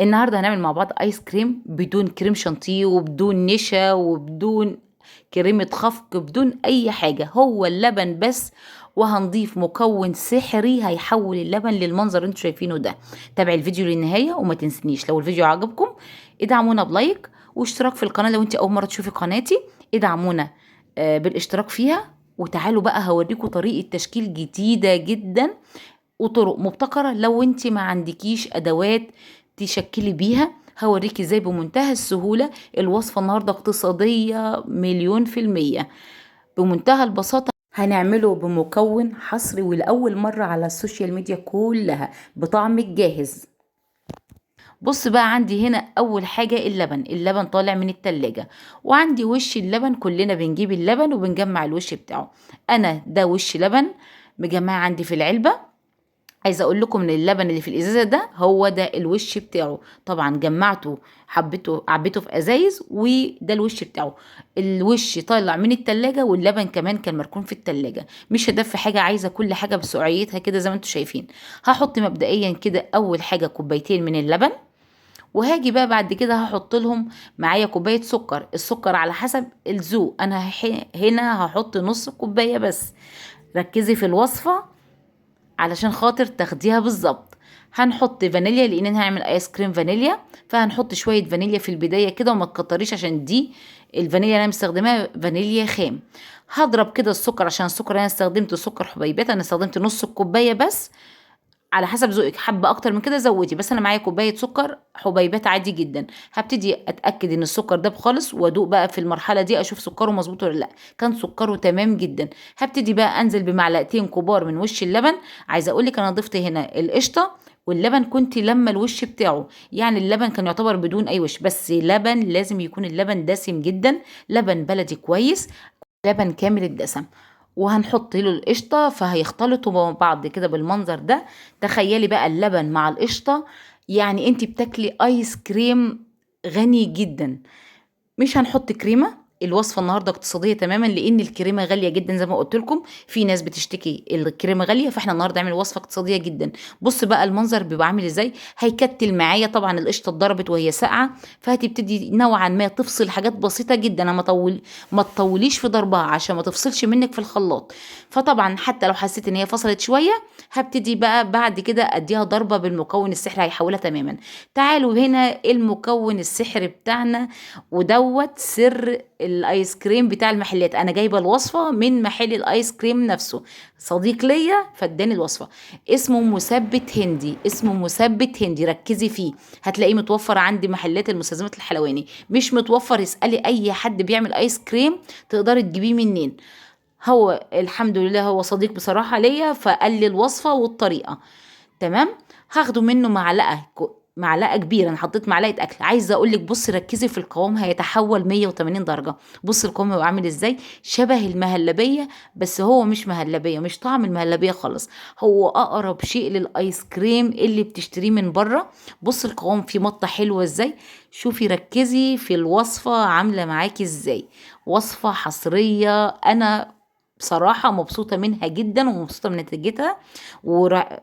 النهارده هنعمل مع بعض ايس كريم بدون كريم شانتيه وبدون نشا وبدون كريمة خفق، بدون اي حاجة، هو اللبن بس. وهنضيف مكون سحري هيحول اللبن للمنظر اللي انتوا شايفينه ده. تابع الفيديو للنهاية وما تنسنيش لو الفيديو عجبكم ادعمونا بلايك واشتراك في القناة لو انت اول مرة تشوفي قناتي. ادعمونا بالاشتراك فيها. وتعالوا بقى هوريكم طريقة تشكيل جديدة جدا وطرق مبتكرة لو انت ما عندكيش ادوات تشكلي بيها. هوريكي ازاي بمنتهى السهولة. الوصفة النهاردة اقتصادية 100%. بمنتهى البساطة هنعمله بمكون حصري ولأول مرة على السوشيال ميديا كلها بطعم الجاهز. بص بقى، عندي هنا اول حاجة اللبن طالع من التلاجة، وعندي وش اللبن. كلنا بنجيب اللبن وبنجمع الوش بتاعه. انا ده وش لبن مجمعه عندي في العلبة. عايزه اقول لكم ان اللبن اللي في الازازه ده هو ده الوش بتاعه. طبعا جمعته، حبيته عبيته في ازايز، وده الوش بتاعه. الوش طالع من التلاجة واللبن كمان كان مركون في التلاجة. مش هدف حاجه، عايزه كل حاجه بسقعيتها كده زي ما انتم شايفين. هحط مبدئيا كده اول حاجه كوبايتين من اللبن، وهاجي بقى بعد كده هحط لهم معايا كوبايه سكر. السكر على حسب الذوق. انا هنا هحط نص كوبايه بس. ركزي في الوصفه علشان خاطر تاخديها بالظبط. هنحط فانيليا لاننا هنعمل ايس كريم فانيليا، فهنحط شويه فانيليا في البدايه كده وما تكتريش عشان دي الفانيليا اللي انا مستخدماها فانيليا خام. هضرب كده السكر عشان السكر انا استخدمت سكر حبيبات، انا استخدمت نص الكوبايه بس. على حسب ذوقك، حابه اكتر من كده زودي، بس انا معايا كوبايه سكر حبيبات عادي جدا. هبتدي اتاكد ان السكر داب خالص وادوق بقى في المرحله دي اشوف سكره مظبوط ولا لا. كان سكره تمام جدا. هبتدي بقى انزل بمعلقتين كبار من وش اللبن. عايزه اقول لك انا ضفت هنا القشطه واللبن كنت لما الوش بتاعه، يعني اللبن كان يعتبر بدون اي وش، بس لبن لازم يكون اللبن دسم جدا، لبن بلدي كويس، لبن كامل الدسم. وهنحط له القشطه فهيختلطوا مع بعض كده بالمنظر ده. تخيلي بقى اللبن مع القشطه، يعني انت بتاكلي ايس كريم غني جدا. مش هنحط كريمه. الوصفه النهارده اقتصاديه تماما لان الكريمه غاليه جدا زي ما قلت لكم. في ناس بتشتكي الكريمه غاليه، فاحنا النهارده نعمل وصفه اقتصاديه جدا. بص بقى المنظر بيبقى عامل ازاي. هيكتل معايا طبعا القشطه اتضربت وهي ساقعه، فهتبتدي نوعا ما تفصل حاجات بسيطه جدا. انا ما تطوليش في ضربها عشان ما تفصلش منك في الخلاط. فطبعا حتى لو حسيت ان هي فصلت شويه هبتدي بقى بعد كده اديها ضربه بالمكون السحري هيحولها تماما. تعالوا هنا المكون السحري بتاعنا، ودوت سر الايس كريم بتاع المحلات. انا جايبه الوصفه من محل الايس كريم نفسه، صديق ليا فاداني الوصفه. اسمه مثبت هندي، اسمه مثبت هندي، ركزي فيه. هتلاقيه متوفر عند محلات المستلزمات الحلواني. مش متوفر اسالي اي حد بيعمل ايس كريم تقدري تجيبيه منين. هو الحمد لله هو صديق بصراحه ليا فقال لي الوصفه والطريقه. تمام. هاخده منه معلقه كبيره. انا حطيت معلقه اكل. عايزه اقول لك بص ركزي في القوام هيتحول 180 درجه. بص القوام هو عامل ازاي، شبه المهلبيه، بس هو مش مهلبيه، مش طعم المهلبيه خالص. هو اقرب شيء للايس كريم اللي بتشتريه من بره. بص القوام فيه مطه حلوه ازاي. شوفي ركزي في الوصفه عامله معاكي ازاي. وصفه حصريه، انا بصراحة مبسوطة منها جدا ومبسوطة من نتيجتها.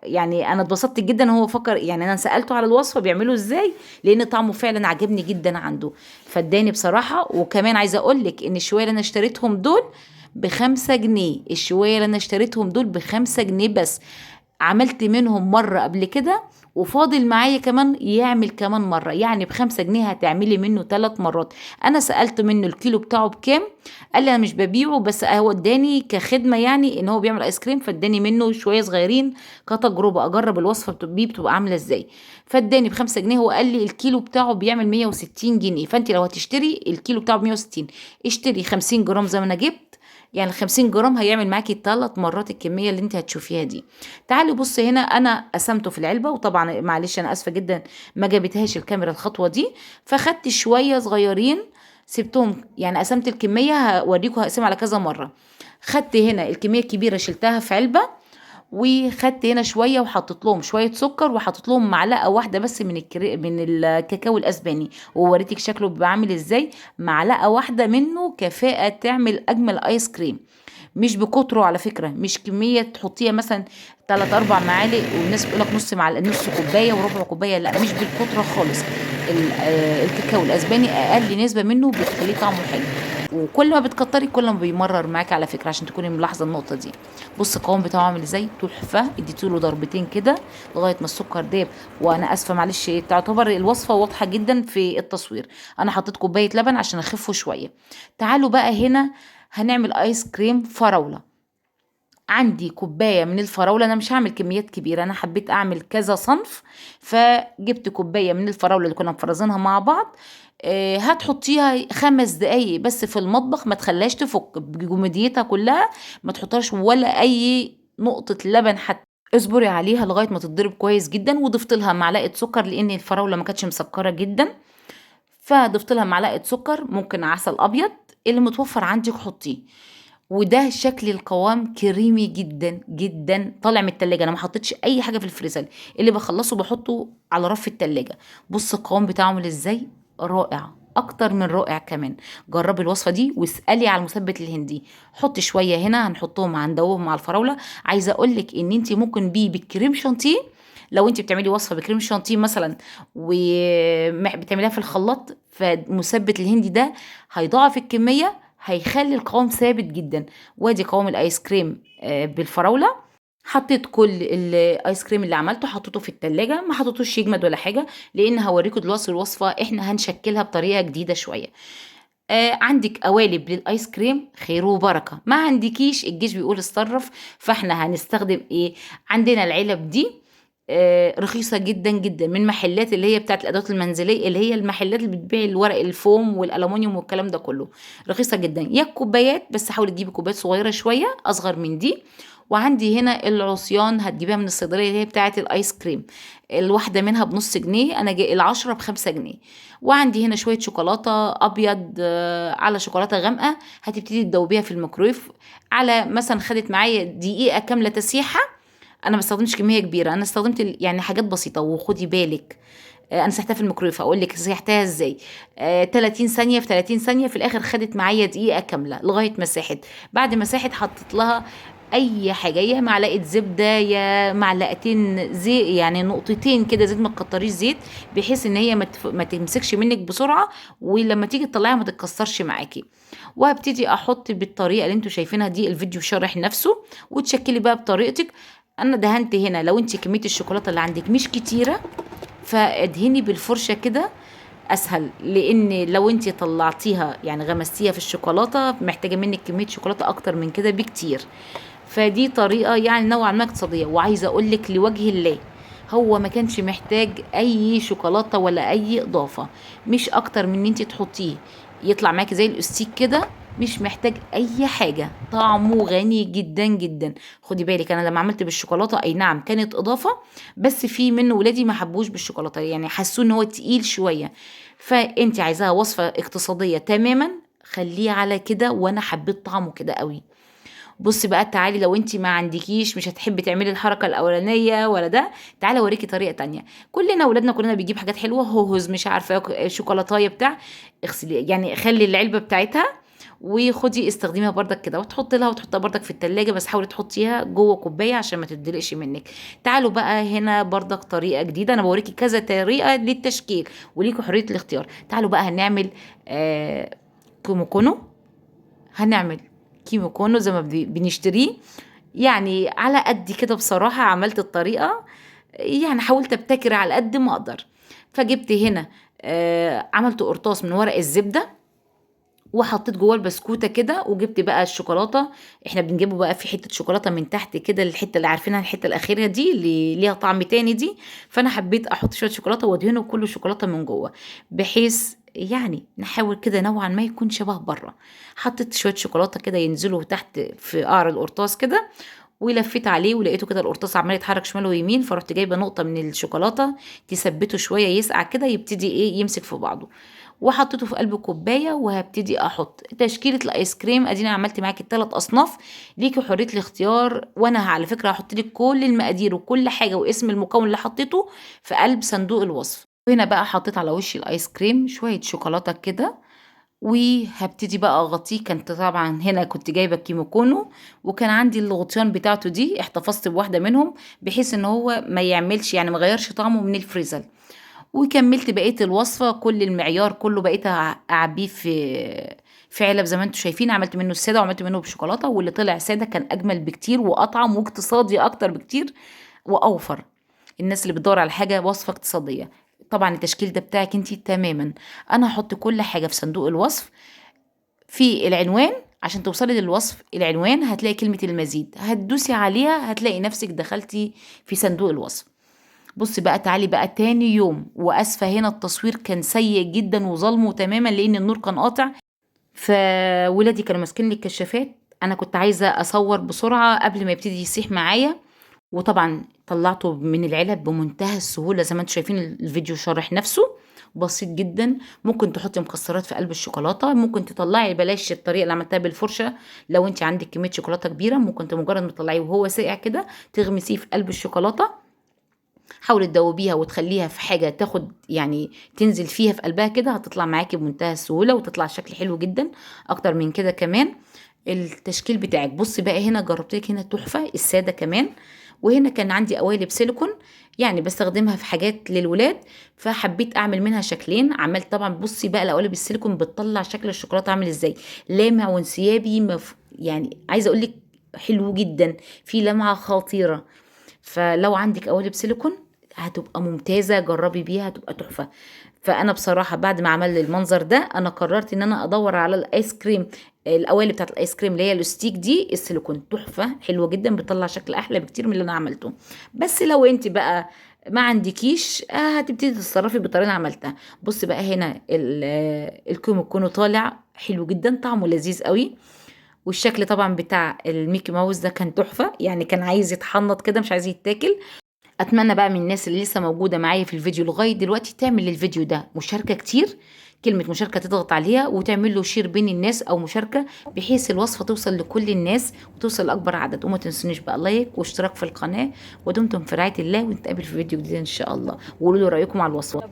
يعني انا اتبسطت جدا. هو فكر، يعني انا سألته على الوصفة بيعملوا ازاي لان طعمه فعلا عجبني جدا عنده. فاداني بصراحة. وكمان عايزة اقولك ان الشوية اللي انا اشتريتهم دول ب5 جنيه. الشوية اللي انا اشتريتهم دول ب5 جنيه بس. عملت منهم مرة قبل كده وفاضل معايا كمان يعمل كمان مرة، يعني ب5 جنيه هتعملي منه 3 مرات. انا سألت منه الكيلو بتاعه بكام، قال لي انا مش ببيعه بس هو اداني كخدمة، يعني ان هو بيعمل ايس كريم فاداني منه شوية صغيرين كتجربة اجرب الوصفة بتبقى عاملة ازاي. فاداني ب5 جنيه. هو قال لي الكيلو بتاعه بيعمل 160 جنيه، فانت لو هتشتري الكيلو بتاعه ب160 اشتري 50 جرام زي ما انا جبت. يعني 50 جرام هيعمل معاكي 3 مرات الكمية اللي انت هتشوفيها دي. تعالي بص هنا انا قسمته في العلبة، وطبعا معلش انا اسفة جدا ما جابتهاش الكاميرا الخطوة دي. فخدت شوية صغيرين سبتهم، يعني قسمت الكمية هوريكم هقسمها على كذا مرة. خدت هنا الكمية الكبيرة شلتها في علبة، وخدت هنا شويه وحطيت لهم شويه سكر، وحطيت لهم معلقه واحده بس من الكاكاو الاسباني، ووريتك شكله بيبقى عامل ازاي. معلقه واحده منه كفاءه تعمل اجمل ايس كريم. مش بكتره على فكره، مش كميه تحطيها مثلا 3 4 معالق، والناس بتقول لك نص معلقه، نص كوبايه وربع كوبايه، لا مش بالكتره خالص. الكاكاو الاسباني اقل نسبه منه بتخليه طعمه حلو. وكل ما بتكتري كل ما بيمرر معاكي على فكره، عشان تكوني ملاحظه النقطه دي. بص القوام بتاعه عامل ازاي، تحفه. اديتيله ضربتين كده لغايه ما السكر داب. وانا اسفه معلش، تعتبر الوصفه واضحه جدا في التصوير. انا حطيت كوبايه لبن عشان اخفه شويه. تعالوا بقى هنا هنعمل ايس كريم فراوله. عندي كوبايه من الفراوله، انا مش هعمل كميات كبيره، انا حبيت اعمل كذا صنف. فجبت كوبايه من الفراوله اللي كنا مفرزينها مع بعض. هتحطيها 5 دقايق بس في المطبخ، ما تخليهاش تفك بجموديتها كلها. ما تحطهاش ولا اي نقطه لبن حتى. اصبري عليها لغايه ما تتضرب كويس جدا. وضفت لها معلقه سكر لان الفراوله ما كانتش مسكره جدا، فضفت لها معلقه سكر، ممكن عسل ابيض اللي متوفر عندك حطيه. وده شكل القوام كريمي جدا جدا طالع من التلاجة. انا ما حطيتش اي حاجه في الفريزر، اللي بخلصه بحطه على رف التلاجة. بص القوام بتاعه عامل ازاي، رائع اكتر من رائع كمان. جربي الوصفه دي واسالي على المثبت الهندي. حطي شويه هنا، هنحطهم هندوبهم مع الفراوله. عايزه اقول لك ان انت ممكن بيه بالكريم شانتيه. لو انت بتعملي وصفه بكريم شانتيه مثلا وبتعمليها في الخلاط، فمثبت الهندي ده هيضاعف الكميه، هيخلي القوام ثابت جدا. وادي قوام الايس كريم بالفراوله. حطيت كل الايس كريم اللي عملته، حطيته في التلاجة، ما حطيتوش يجمد ولا حاجه، لان هوريكم دلوقتي الوصفه احنا هنشكلها بطريقه جديده شويه. عندك قوالب للايس كريم خير وبركه، ما عندكيش الجيش بيقول اتصرف. فاحنا هنستخدم ايه؟ عندنا العلب دي رخيصه جدا جدا، من محلات اللي هي بتاعت الادوات المنزليه، اللي هي المحلات اللي بتبيع الورق الفوم والالومنيوم والكلام ده كله. رخيصه جدا. يا كوبايات، بس حاولي تجيبي كوبايات صغيره شويه اصغر من دي. وعندي هنا العصيان هتجيبيها من الصيدليه اللي هي بتاعت الايس كريم. الواحده منها بنص جنيه، انا جاي العشرة ب5 جنيه. وعندي هنا شويه شوكولاته ابيض على شوكولاته غامقه. هتبتدي تدوبيها في الميكرويف على مثلا، خدت معايا دقيقه كامله تسيحه. انا ما استخدمتش كميه كبيره، انا استخدمت يعني حاجات بسيطه. وخدي بالك انا سحتها في الميكرويف، اقول لك سحتها ازاي. 30 ثانيه في 30 ثانيه، في الاخر خدت معايا دقيقه كامله لغايه ما ساحت. بعد ما ساحت حطيت لها اي حاجه، يا معلقه زبده يا معلقتين زيت، يعني نقطتين كده زيت، ما تكتريش زيت، بحيث ان هي ما تمسكش منك بسرعه، ولما تيجي تطلعيها ما تتكسرش معاكي. وهبتدي احط بالطريقه اللي انتوا شايفينها دي، الفيديو شارح نفسه، وتشكلي بقى بطريقتك. انا دهنت هنا، لو انت كميه الشوكولاته اللي عندك مش كتيره فادهني بالفرشه كده اسهل، لان لو انت طلعتيها يعني غمستيها في الشوكولاته محتاجه منك كميه شوكولاته اكتر من كده بكتير. فدي طريقه يعني نوعا ما اقتصاديه. وعايزه اقول لك لوجه الله، هو ما كانش محتاج اي شوكولاته ولا اي اضافه، مش اكتر من ان انت تحطيه يطلع معاكي زي الاستيك كده. مش محتاج اي حاجه، طعمه غني جدا جدا. خدي بالك انا لما عملت بالشوكولاته اي نعم كانت اضافه، بس في منه ولادي ما حبوش بالشوكولاته، يعني حسوا ان هو تقيل شويه. فانت عايزاها وصفه اقتصاديه تماما، خليه على كده. وانا حبيت طعمه كده قوي. بصي بقى تعالي، لو انت ما عندكيش مش هتحبي تعملي الحركه الاولانيه ولا ده، تعالي اوريكي طريقه تانية. كلنا اولادنا كلنا بيجيب حاجات حلوه، هوز مش عارفه شوكولاتايه بتاع. اغسلي يعني، خلي العلبه بتاعتها وخدي استخدميها بردك كده، وتحطي لها وتحطها بردك في التلاجة، بس حاولي تحطيها جوه كوبايه عشان ما تدلقش منك. تعالوا بقى هنا بردك طريقه جديده، انا بوريكي كذا طريقه للتشكيل وليكوا حريه الاختيار. تعالوا بقى هنعمل كوموكونو. هنعمل كيمو كونو زي ما بنشتريه، يعني على قد كده. بصراحة عملت الطريقة، يعني حاولت ابتكر على قد ما اقدر. فجبت هنا عملت قرطاس من ورق الزبدة، وحطيت جواه البسكوته كده. وجبت بقى الشوكولاته، احنا بنجيبه بقى في حته شوكولاته من تحت كده، الحته اللي عارفينها الحته الاخيره دي اللي ليها طعم تاني دي. فانا حبيت احط شويه شوكولاته وادهنه كله شوكولاته من جوه، بحيث يعني نحاول كده نوعا ما يكون شبه بره. حطيت شويه شوكولاته كده ينزلوا تحت في قعر القرطاس كده، ولفيت عليه ولقيته كده القرطاس عمال يتحرك شمال ويمين. فرحت جايبه نقطه من الشوكولاته تثبته شويه، يسقع كده يبتدي ايه يمسك في بعضه. وحطيته في قلب كوبايه، وهبتدي احط تشكيله الايس كريم. ادينا عملت معاكي الثلاث اصناف، ليكي حريه الاختيار. وانا على فكره هحط لك كل المقادير وكل حاجه واسم المكون اللي حطيته في قلب صندوق الوصف. هنا بقى حطيت على وش الايس كريم شويه شوكولاته كده، وهبتدي بقى اغطيه. كنت طبعا هنا كنت جايبه كيمو، وكان عندي الغطيان بتاعته دي، احتفظت بواحده منهم بحيث ان هو ما يعملش يعني ما غيرش طعمه من الفريزر. وكملت بقيه الوصفه، كل المعيار كله بقيت اعبيه في علب زي ما انتم شايفين. عملت منه الساده وعملت منه بشوكولاته، واللي طلع ساده كان اجمل بكتير واطعم واقتصادي اكتر بكتير واوفر. الناس اللي بتدور على حاجه وصفه اقتصاديه، طبعا التشكيل ده بتاعك انتي تماما. انا هحط كل حاجه في صندوق الوصف. في العنوان عشان توصلي للوصف، العنوان هتلاقي كلمه المزيد، هتدوسي عليها هتلاقي نفسك دخلتي في صندوق الوصف. بصي بقى، تعالي بقى تاني يوم، واسفه هنا التصوير كان سيء جدا وظلمه تماما لان النور كان قاطع، فولادي كانوا ماسكين لي الكشافات. انا كنت عايزه اصور بسرعه قبل ما يبتدي يسيح معايا، وطبعا طلعته من العلب بمنتهى السهوله زي ما انتم شايفين. الفيديو شارح نفسه بسيط جدا. ممكن تحطي مكسرات في قلب الشوكولاته، ممكن تطلعي بلاش الطريقه اللي عملتها بالفرشه. لو انت عندك كميه شوكولاته كبيره ممكن مجرد ما تطلعيه وهو ساقع كده تغمسيه في قلب الشوكولاته. حاولي تدوبيها وتخليها في حاجه تاخد يعني تنزل فيها في قلبها كده، هتطلع معاكي بمنتهى السهوله وتطلع شكل حلو جدا. اكتر من كده كمان التشكيل بتاعك. بصي بقى هنا جربتلك هنا تحفه الساده كمان. وهنا كان عندي قوالب سيليكون يعني بستخدمها في حاجات للولاد، فحبيت اعمل منها شكلين. عملت طبعا، بصي بقى القوالب السيليكون بتطلع شكل الشوكولاته عامل ازاي، لامع وانسيابي يعني عايزه اقول لك حلو جدا، في لمعه خطيره. فلو عندك قوالب سيليكون هتبقى ممتازه، جربي بيها هتبقى تحفه. فانا بصراحه بعد ما عمل لي المنظر ده انا قررت ان انا ادور على الايس كريم، القوالب بتاعت الايس كريم اللي هي الستيك دي السيليكون، تحفه حلوه جدا، بتطلع شكل احلى بكتير من اللي انا عملته. بس لو انت بقى ما عندكيش هتبتدي تتصرفي بالطريقه اللي عملتها. بص بقى هنا الكيمو كونه طالع حلو جدا، طعمه لذيذ قوي. والشكل طبعا بتاع الميكي ماوس ده كان تحفه، يعني كان عايز يتحنط كده مش عايز يتاكل. اتمنى بقى من الناس اللي لسه موجوده معايا في الفيديو لغايه دلوقتي تعمل للفيديو ده مشاركه كتير، كلمه مشاركه تضغط عليها وتعمل له شير بين الناس او مشاركه، بحيث الوصفه توصل لكل الناس وتوصل لاكبر عدد. وما تنسونيش بقى لايك واشتراك في القناه. ودمتم في رعايه الله، ونتقابل في فيديو جديد ان شاء الله، وقولوا لي رايكم على الوصفه.